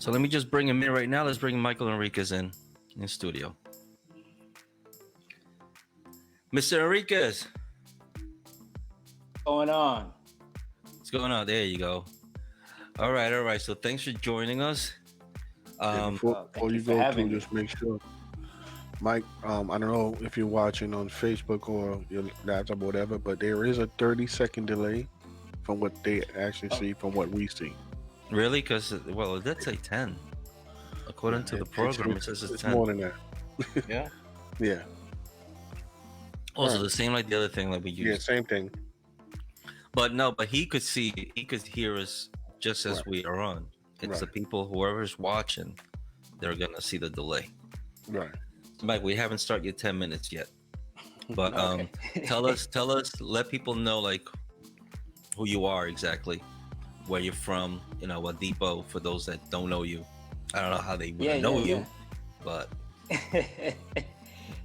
So let me just bring him in right now. Let's bring Michael Enriquez in studio. Mr. Enriquez. What's going on? What's going on? There you go. All right. So thanks for joining us. Before you go through, just make sure, Mike. I don't know if you're watching on Facebook or your laptop or whatever, but there is a 30-second delay from what they actually see from what we see. Really? Because it did say 10. According to the program, it says it's 10. More than that. Yeah. Yeah. Also, the same like the other thing that we used. Yeah, same thing. But he could hear us just as we are on. It's the people, whoever's watching, they're gonna see the delay. Right. Mike, we haven't started your 10 minutes yet. But tell us, let people know like who you are exactly, where you're from, what depot for those that don't know you. I don't know how they would know you, but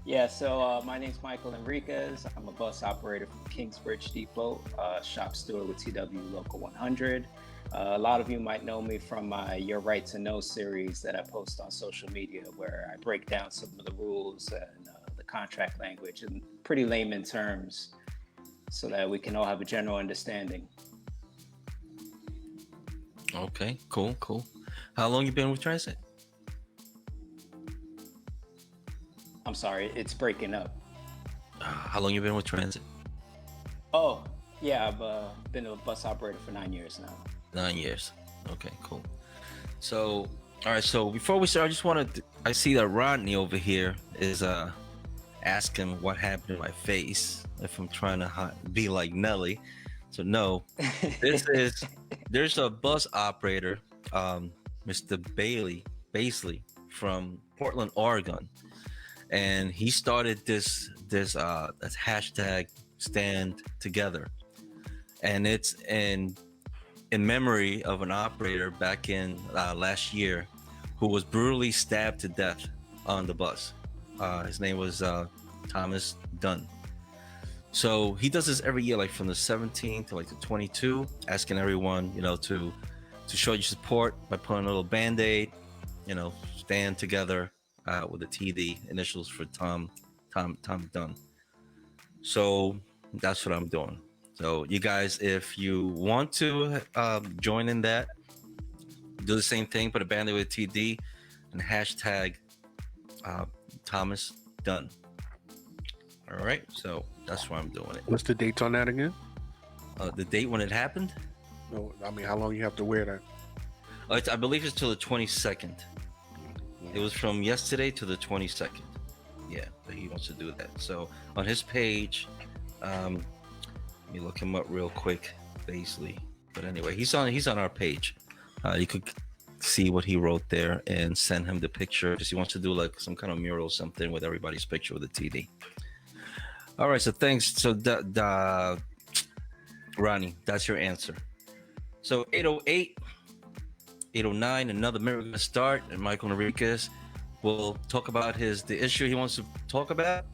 yeah. So my name's Michael Enriquez. I'm a bus operator from Kingsbridge Depot, shop steward with TW Local 100. A lot of you might know me from my Your Right to Know series that I post on social media, where I break down some of the rules and the contract language in pretty layman terms, so that we can all have a general understanding. Okay, cool. How long you been with Transit? I'm sorry, it's breaking up. How long you been with Transit? Oh, yeah, I've been a bus operator for 9 years now. 9 years. Okay, cool. So, all right. So before we start, I see that Rodney over here is asking what happened to my face if I'm trying to be like Nelly. So no, there's a bus operator, Mr. Baisley from Portland, Oregon, and he started this hashtag Stand Together, and it's in memory of an operator back in last year who was brutally stabbed to death on the bus. His name was Thomas Dunn. So he does this every year, like from the 17th to like the 22, asking everyone, to show your support by putting a little Band-Aid, stand together with the TD initials for Tom Dunn. So that's what I'm doing. So you guys, if you want to join in that, do the same thing, put a Band-Aid with TD and hashtag Thomas Dunn. All right, so that's why I'm doing it. What's the date on that again? The date when it happened? No, I mean, how long you have to wear that? I believe it's till the 22nd. It was from yesterday to the 22nd. Yeah, but he wants to do that. So on his page, let me look him up real quick, Baisley. But anyway, he's on our page. You could see what he wrote there and send him the picture. Just he wants to do like some kind of mural or something with everybody's picture with a TD. All right, so thanks. So Ronnie, that's your answer. So 808, 809, another minute we're gonna start, and Michael Enriquez will talk about the issue he wants to talk about.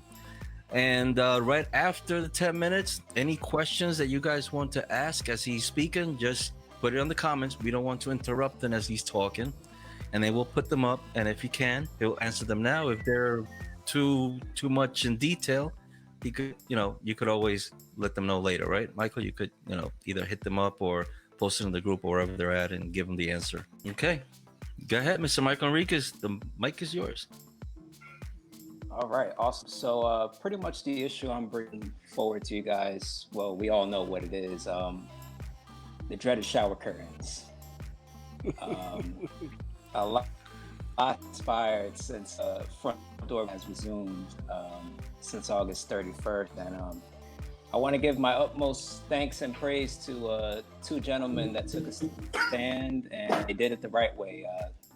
And right after the 10 minutes, any questions that you guys want to ask as he's speaking, just put it in the comments. We don't want to interrupt him as he's talking, and then we'll put them up. And if he can, he'll answer them now. If they're too much in detail, he could, you could always let them know later, right, Michael? You could, either hit them up or post it in the group or wherever they're at and give them the answer. Okay, go ahead, Mr. Michael Enriquez. The mic is yours. All right, awesome. So pretty much the issue I'm bringing forward to you guys, well, we all know what it is, the dreaded shower curtains. A lot inspired since front door has resumed since August 31st. And I want to give my utmost thanks and praise to two gentlemen that took a stand, and they did it the right way.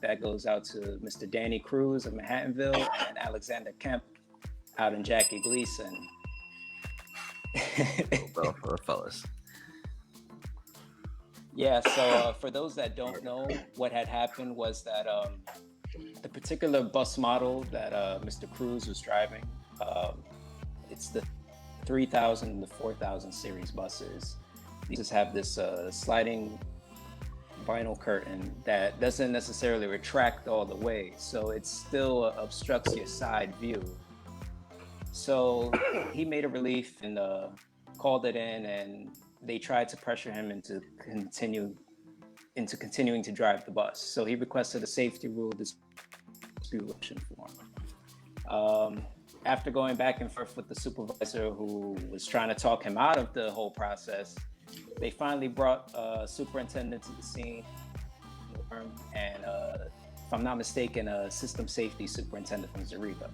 That goes out to Mr. Danny Cruz of Manhattanville and Alexander Kemp out in Jackie Gleason. Bro, for the fellas. Yeah, so for those that don't know, what had happened was that the particular bus model that Mr. Cruz was driving, it's the 3000 and the 4000 series buses. These just have this sliding vinyl curtain that doesn't necessarily retract all the way, so it still obstructs your side view. So he made a relief and called it in, and they tried to pressure him into continuing to drive the bus. So he requested a safety rule dispute form. After going back and forth with the supervisor who was trying to talk him out of the whole process, they finally brought superintendent to the scene, and if I'm not mistaken, a system safety superintendent from Zariba,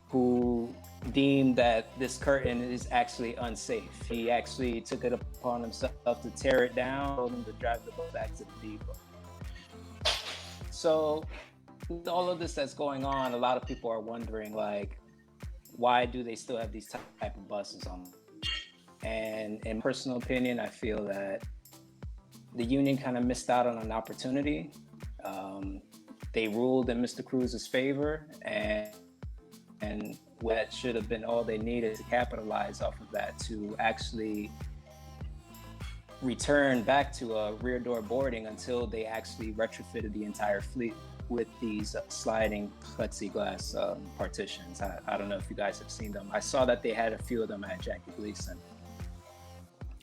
who deemed that this curtain is actually unsafe. He actually took it upon himself to tear it down, told him to drive the bus back to the depot. So with all of this that's going on, a lot of people are wondering, like, why do they still have these type of buses on? And in personal opinion, I feel that the union kind of missed out on an opportunity. They ruled in Mr. Cruz's favor, and that should have been all they needed to capitalize off of that to actually return back to rear door boarding until they actually retrofitted the entire fleet with these sliding plexiglass partitions. I don't know if you guys have seen them. I saw that they had a few of them at Jackie Gleason.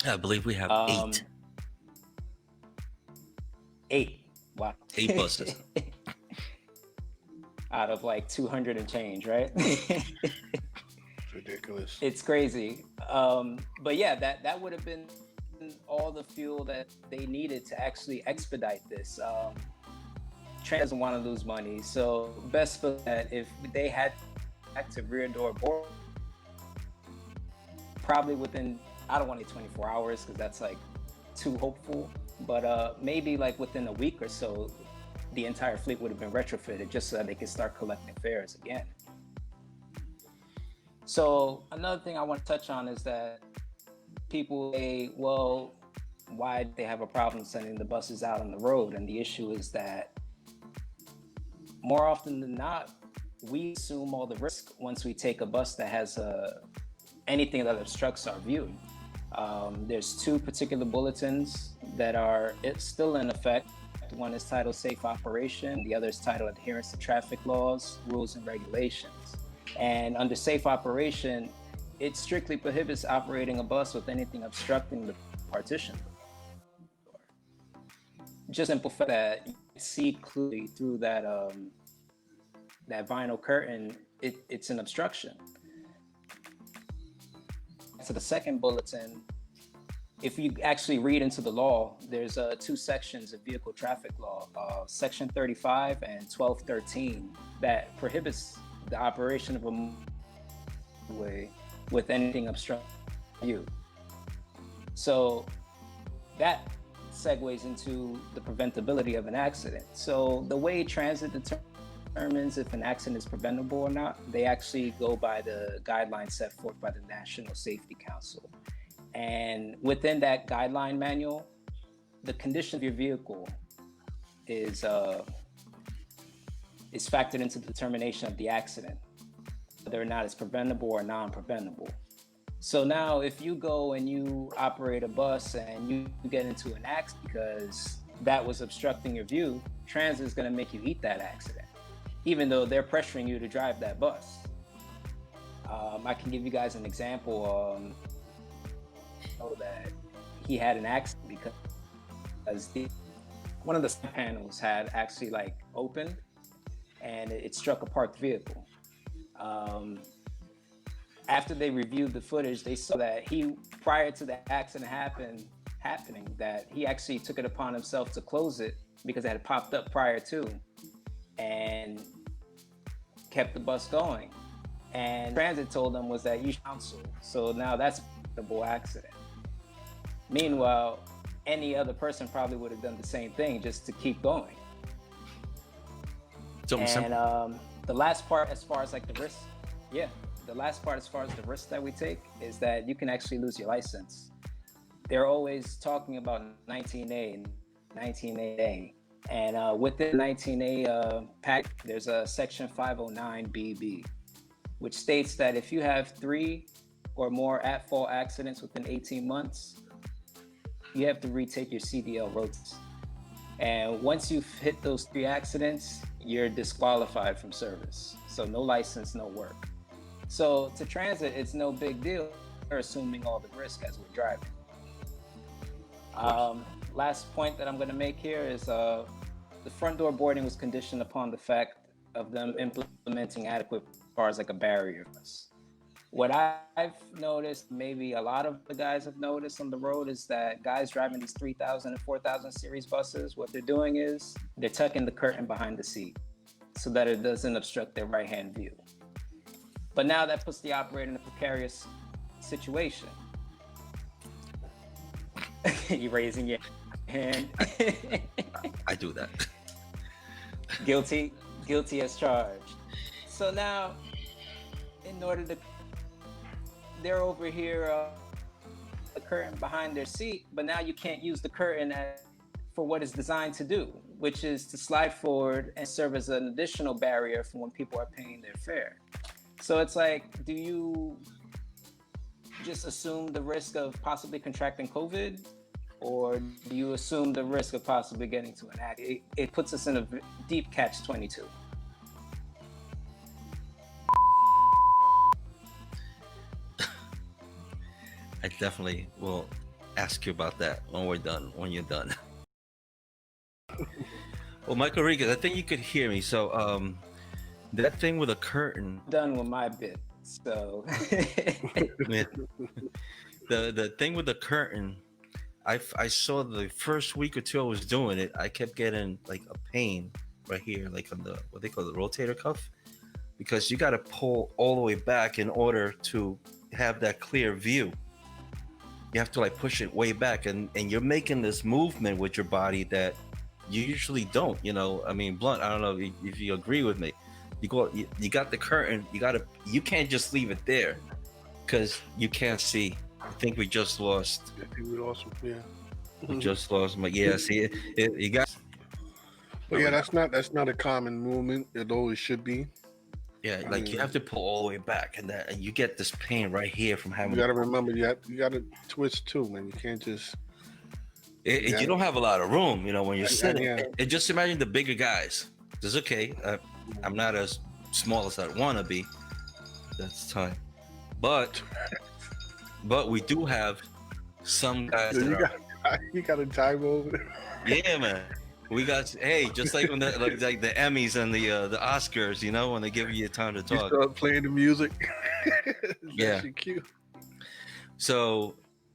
I believe we have 8. 8. Wow. 8 buses. Out of like 200 and change, right? It's ridiculous. It's crazy. But yeah, that would have been all the fuel that they needed to actually expedite this. Trans doesn't want to lose money, so best for that if they had active rear door board, probably within, I don't want to say 24 hours because that's like too hopeful, but maybe like within a week or so, the entire fleet would have been retrofitted just so that they could start collecting fares again. So another thing I want to touch on is that people say, well, why do they have a problem sending the buses out on the road? And the issue is that more often than not, we assume all the risk once we take a bus that has anything that obstructs our view. There's 2 particular bulletins that are still in effect. One is titled Safe Operation. The other is titled Adherence to Traffic Laws, Rules and Regulations. And under Safe Operation, it strictly prohibits operating a bus with anything obstructing the partition. Just simple fact that you see clearly through that that vinyl curtain, it's an obstruction. So the second bulletin, if you actually read into the law, there's 2 sections of vehicle traffic law, section 35 and 1213, that prohibits the operation of a way with anything obstructing you. So that segues into the preventability of an accident. So the way transit determines if an accident is preventable or not, they actually go by the guidelines set forth by the National Safety Council. And within that guideline manual, the condition of your vehicle is factored into the determination of the accident, whether or not it's preventable or non-preventable. So now if you go and you operate a bus and you get into an accident because that was obstructing your view, transit is going to make you eat that accident, even though they're pressuring you to drive that bus. I can give you guys an example. That he had an accident because one of the side panels had actually like opened and it struck a parked vehicle. After they reviewed the footage, they saw that prior to the accident happening, that he actually took it upon himself to close it because it had popped up prior to, and kept the bus going. And transit told them was that you should counsel. So now that's a bull accident. Meanwhile, any other person probably would have done the same thing just to keep going. And the last part, as far as like the risk, the last part as far as the risk that we take is that you can actually lose your license. They're always talking about 19A, and within 19A pack, there's a section 509BB, which states that if you have 3 or more at-fault accidents within 18 months, you have to retake your CDL road test. And once you've hit those 3 accidents, you're disqualified from service. So no license, no work. So to transit, it's no big deal. We're assuming all the risk as we're driving. Last point that I'm going to make here is the front door boarding was conditioned upon the fact of them implementing adequate cars like a barrier. What I've noticed, maybe a lot of the guys have noticed on the road, is that guys driving these 3000 and 4000 series buses, what they're doing is they're tucking the curtain behind the seat so that it doesn't obstruct their right-hand view. But now that puts the operator in a precarious situation. You're raising your hand. I do that. Guilty as charged. So now, in order to, they're over here, the curtain behind their seat, but now you can't use the curtain for what it's designed to do, which is to slide forward and serve as an additional barrier for when people are paying their fare. So it's like, do you just assume the risk of possibly contracting COVID, or do you assume the risk of possibly getting to an accident? It puts us in a deep catch-22. I definitely will ask you about that when you're done. Well, Michael Enriquez, I think you could hear me. So that thing with a curtain. Done with my bit. So the thing with the curtain, I saw the first week or two I was doing it, I kept getting like a pain right here, like on the, what they call the rotator cuff, because you got to pull all the way back in order to have that clear view. You have to like push it way back, and you're making this movement with your body that you usually don't, you know. I mean, Blunt, I don't know if you agree with me. You got the curtain, you can't just leave it there because you can't see. I think we just lost. I think we lost him. Yeah. We just lost him. Yeah, see, you got. But yeah, that's not a common movement, although it should be. Yeah, like you have to pull all the way back, and you get this pain right here from having. You got to remember, you got to twist too, man. You can't just. You don't have a lot of room, you know, when you're sitting. And just imagine the bigger guys. It's okay. I'm not as small as I want to be. That's time, but we do have some guys. So you got a time over there. Yeah, man. We got, hey, just like when like the Emmys and the Oscars, you know, when they give you time to talk. You start playing the music. Yeah. Cute. So,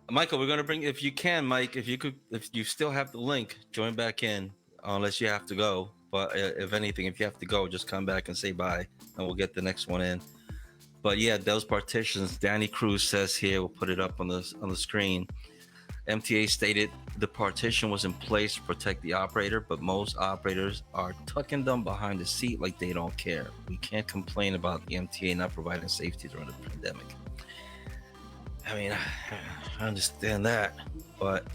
Michael, we're gonna bring, if you can, Mike, if you still have the link, join back in, unless you have to go. But if anything, if you have to go, just come back and say bye, and we'll get the next one in. But yeah, those partitions, Danny Cruz says here, we'll put it up on the screen. MTA stated the partition was in place to protect the operator, but most operators are tucking them behind the seat like they don't care. We can't complain about the MTA not providing safety during the pandemic. I mean, I understand that, but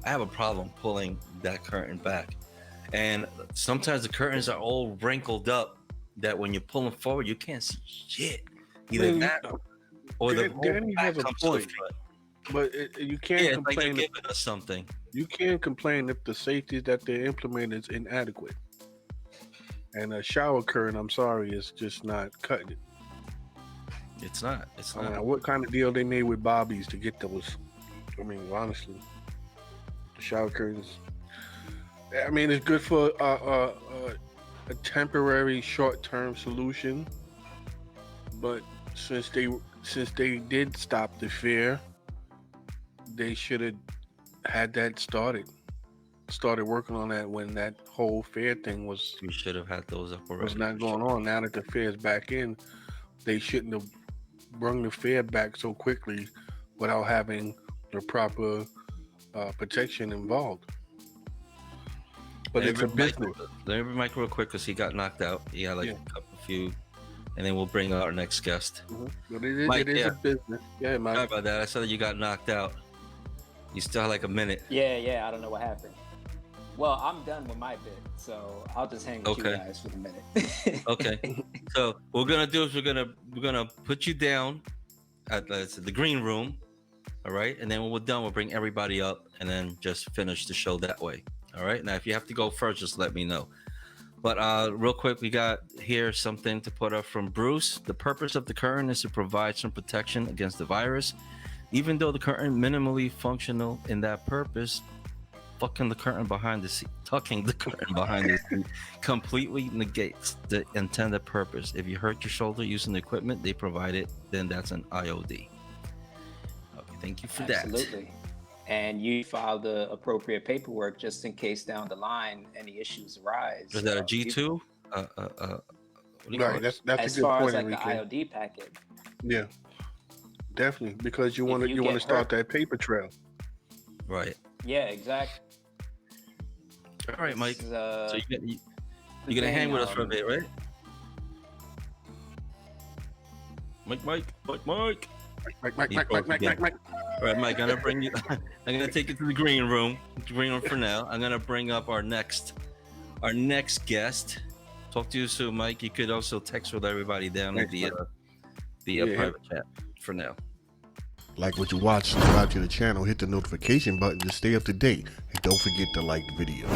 I have a problem pulling that curtain back. And sometimes the curtains are all wrinkled up that when you're pulling forward, you can't see shit. Either that or the Danny has a point. But you can't complain. Like you're giving us something. You can't complain if the safety that they implement is inadequate. And a shower curtain, I'm sorry, is just not cutting it. It's not. It's not. I mean, what kind of deal they made with Bobby's to get those? I mean, honestly, the shower curtains. I mean, it's good for a temporary, short-term solution. But since they did stop the fear, they should have had that started working on that when that whole fair thing was. We should have had those up already. Was not going on. Now that the fair's back in, they shouldn't have brung the fair back so quickly without having the proper protection involved. But it's a business. Let me bring Mike real quick because he got knocked out. He got a few, and then we'll bring our next guest. But it is a business. Yeah, Mike. Sorry about that. I saw that you got knocked out. You still have like a minute. Yeah, I don't know what happened. Well, I'm done with my bit, so I'll just hang with you guys for the minute. Okay. So what we're gonna do is we're gonna put you down at the green room, all right? And then when we're done, we'll bring everybody up and then just finish the show that way. All right. Now, if you have to go first, just let me know. But real quick, we got here something to put up from Bruce. The purpose of the curtain is to provide some protection against the virus. Even though the curtain minimally functional in that purpose, tucking the curtain behind the seat completely negates the intended purpose. If you hurt your shoulder using the equipment they provided, then that's an IOD. Okay, thank you for that. Absolutely. And you file the appropriate paperwork just in case down the line any issues arise. Is that a G2? Right, that's as a good far point, as like Enrique. the IOD packet. Yeah, definitely, because you want to start that paper trail. Right. Yeah, exactly. All right, Mike. So you're gonna hang with us for a bit, right? Mike. All right, Mike. I'm gonna bring you. I'm gonna take you to the green room. For now. I'm gonna bring up our next guest. Talk to you soon, Mike. You could also text with everybody down in the private chat for now. Like what you watch, subscribe to the channel, hit the notification button to stay up to date, and don't forget to like the video.